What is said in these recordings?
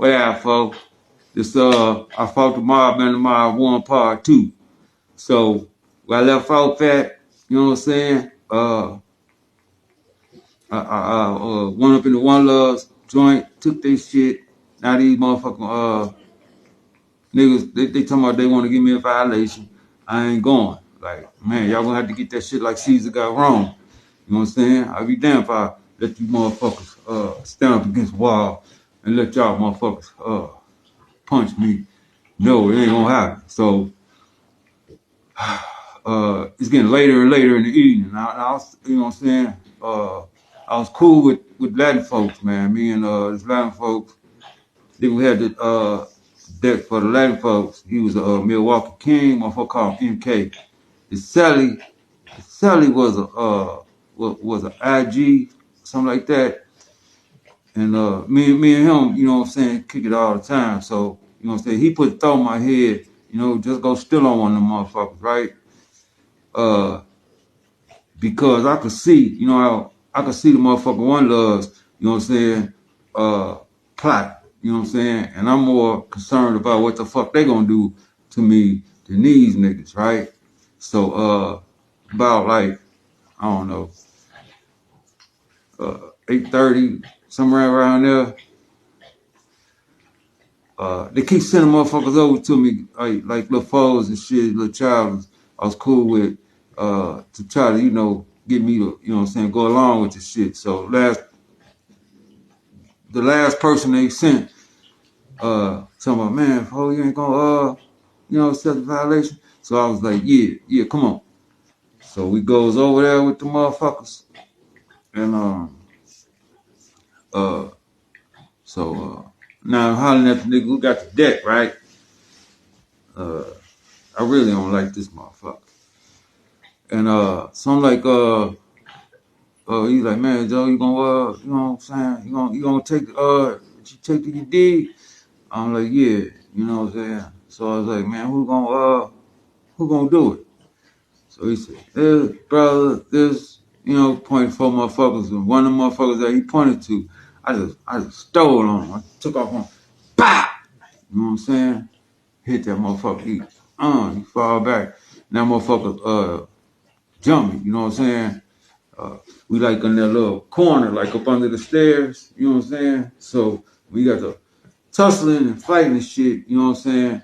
What out, folks? This I fought the mob and the mob 1 part 2. So where I left off at, you know what I'm saying? I went up in the One Love's joint, took their shit. Now these motherfucking niggas, they talking about they want to give me a violation. I ain't going. Like, man, y'all gonna have to get that shit like Caesar got wrong. You know what I'm saying? I'll be damned if I let you motherfuckers stand up against the wall and let y'all motherfuckers punch me. No, it ain't gonna happen. So it's getting later and later in the evening. I was, you know what I'm saying? I was cool with Latin folks, man. Me and this Latin folks, then we had the deck for the Latin folks. He was a Milwaukee King, motherfucker called MK. Sally was an IG, something like that. And me and him, you know what I'm saying, kick it all the time. So, you know what I'm saying, he put a thought in my head, you know, just go steal on one of them motherfuckers, right? Because I could see, you know, I could see the motherfucker One Loves, you know what I'm saying, plot, you know what I'm saying? And I'm more concerned about what the fuck they gonna do to me than these niggas, right? So, about like, I don't know, 8:30, somewhere around there, they keep sending motherfuckers over to me, like little foes and shit, little child I was cool with, to try to, you know, get me to, you know what I'm saying, go along with the shit. So the last person they sent, talking about, man, fool, you ain't gonna, you know, set the violation. So I was like, yeah, come on. So we goes over there with the motherfuckers, and now I'm hollering at the nigga who got the deck, right? I really don't like this motherfucker. And so I'm like, he's like, man, Joe, you gonna, you know what I'm saying? You gonna take, you take the dig? I'm like, yeah, you know what I'm saying? So I was like, man, who gonna do it? So he said, this brother, this, you know, pointed 4 motherfuckers, and one of the motherfuckers that he pointed to, I just stole on him. I took off on him, bah! You know what I'm saying? Hit that motherfucker, he fall back. And that motherfucker, jumped me, you know what I'm saying? We like in that little corner, like up under the stairs, you know what I'm saying? So we got the tussling and fighting and shit, you know what I'm saying?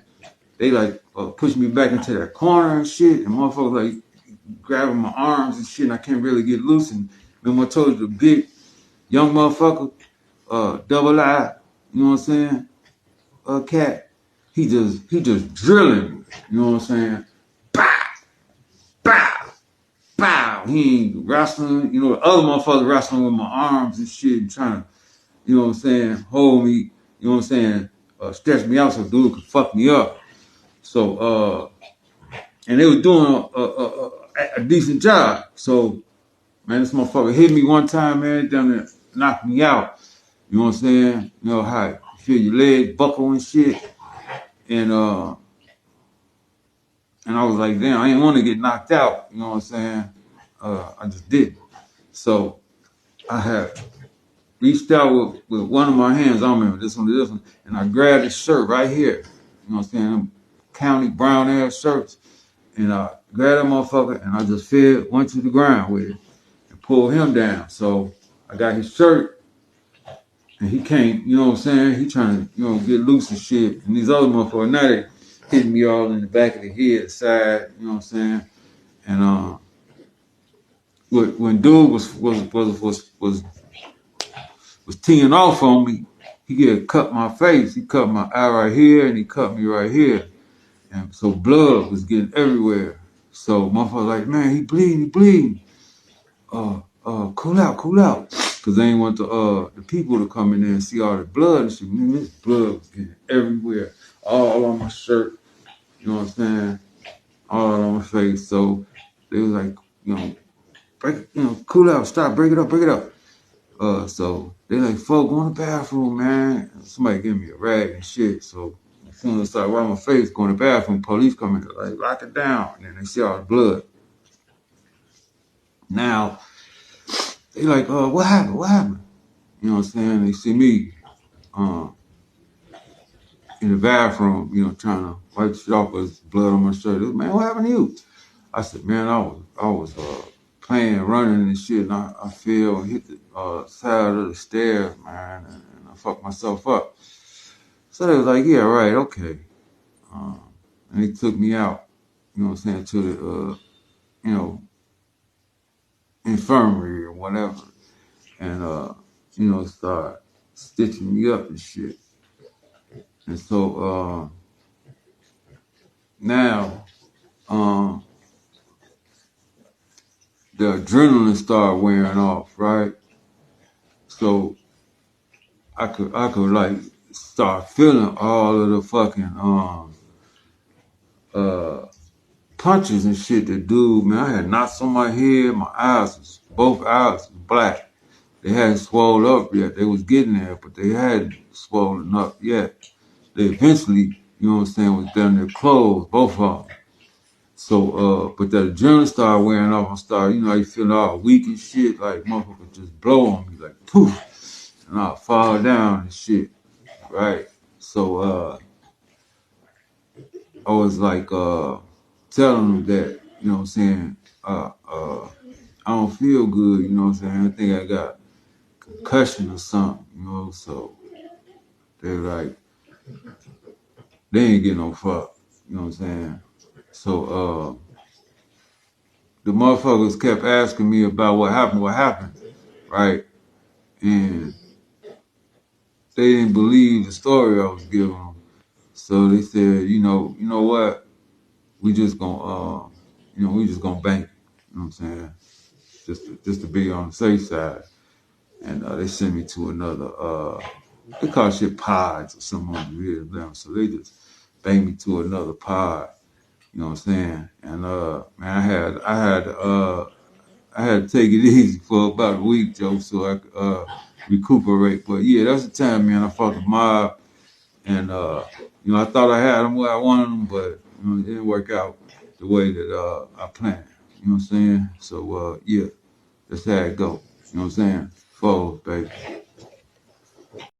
They like push me back into that corner and shit, and motherfuckers like grabbing my arms and shit, and I can't really get loose. And remember I told you the big young motherfucker, double eye, you know what I'm saying? Cat, he just drilling me, you know what I'm saying? Bow, bow, bow. He ain't wrestling, you know, the other motherfuckers wrestling with my arms and shit, and trying to, you know what I'm saying, hold me, you know what I'm saying, stretch me out so dude could fuck me up. So, and they were doing a decent job. So, man, this motherfucker hit me one time, man, down there, knocked me out. You know what I'm saying? You know how you feel your leg buckle and shit. And I was like, damn, I didn't want to get knocked out. You know what I'm saying? I just didn't. So I had reached out with one of my hands, I don't remember this one, and I grabbed his shirt right here. You know what I'm saying? Them county brown ass shirts. And I grabbed that motherfucker and I just went to the ground with it and pulled him down. So I got his shirt and he can't, you know what I'm saying? He trying to, you know, get loose and shit. And these other motherfuckers, now they hitting me all in the back of the head, side, you know what I'm saying? And when dude was teeing off on me, he had cut my face. He cut my eye right here and he cut me right here. And so blood was getting everywhere. So motherfucker like, man, he bleeding. Cool out. Cause they ain't want the people to come in there and see all the blood and shit. Man, this blood was getting everywhere. All on my shirt. You know what I'm saying? All on my face. So they was like, you know, cool out, stop, break it up. So they like, folk, go in the bathroom, man. And somebody give me a rag and shit. So as soon as I start wiping my face, go in the bathroom, police come in, like, lock it down. And then they see all the blood. Now, they like, what happened? You know what I'm saying? They see me, in the bathroom, trying to wipe shit off, but there's blood on my shirt. Man, what happened to you? I said, man, I was playing, running and shit, and I fell and hit the side of the stairs, man, and I fucked myself up. So they was like, yeah, right, okay. And they took me out, to the, infirmary or whatever, and, start stitching me up and shit. And so now, the adrenaline started wearing off, right? So I could like start feeling all of the fucking punches and shit that dude, man. I had knots on my head, both eyes was black. They hadn't swollen up yet. They was getting there, but they hadn't swollen up yet. They eventually, was down there closed, both of them. So, but that adrenaline started wearing off. I started, how you feel all weak and shit, like motherfucker just blow on me, like poof, and I'll fall down and shit, right? So, I was like, telling them that, I don't feel good, I think I got concussion or something, so they're like, they ain't get no fuck, So, the motherfuckers kept asking me about what happened, right? And they didn't believe the story I was giving them. So they said, you know what? We just gonna, we just gonna bank. You know what I'm saying? Just to be on the safe side. And they sent me to another, they call shit pods or something on the real. So they just banked me to another pod. You know what I'm saying? And man, I had to take it easy for about a week, Joe, so I could recuperate. But yeah, that's the time, man. I fought the mob, and I thought I had them where I wanted them, but it didn't work out the way that I planned. You know what I'm saying? So yeah, that's how it go. You know what I'm saying? Fold, baby.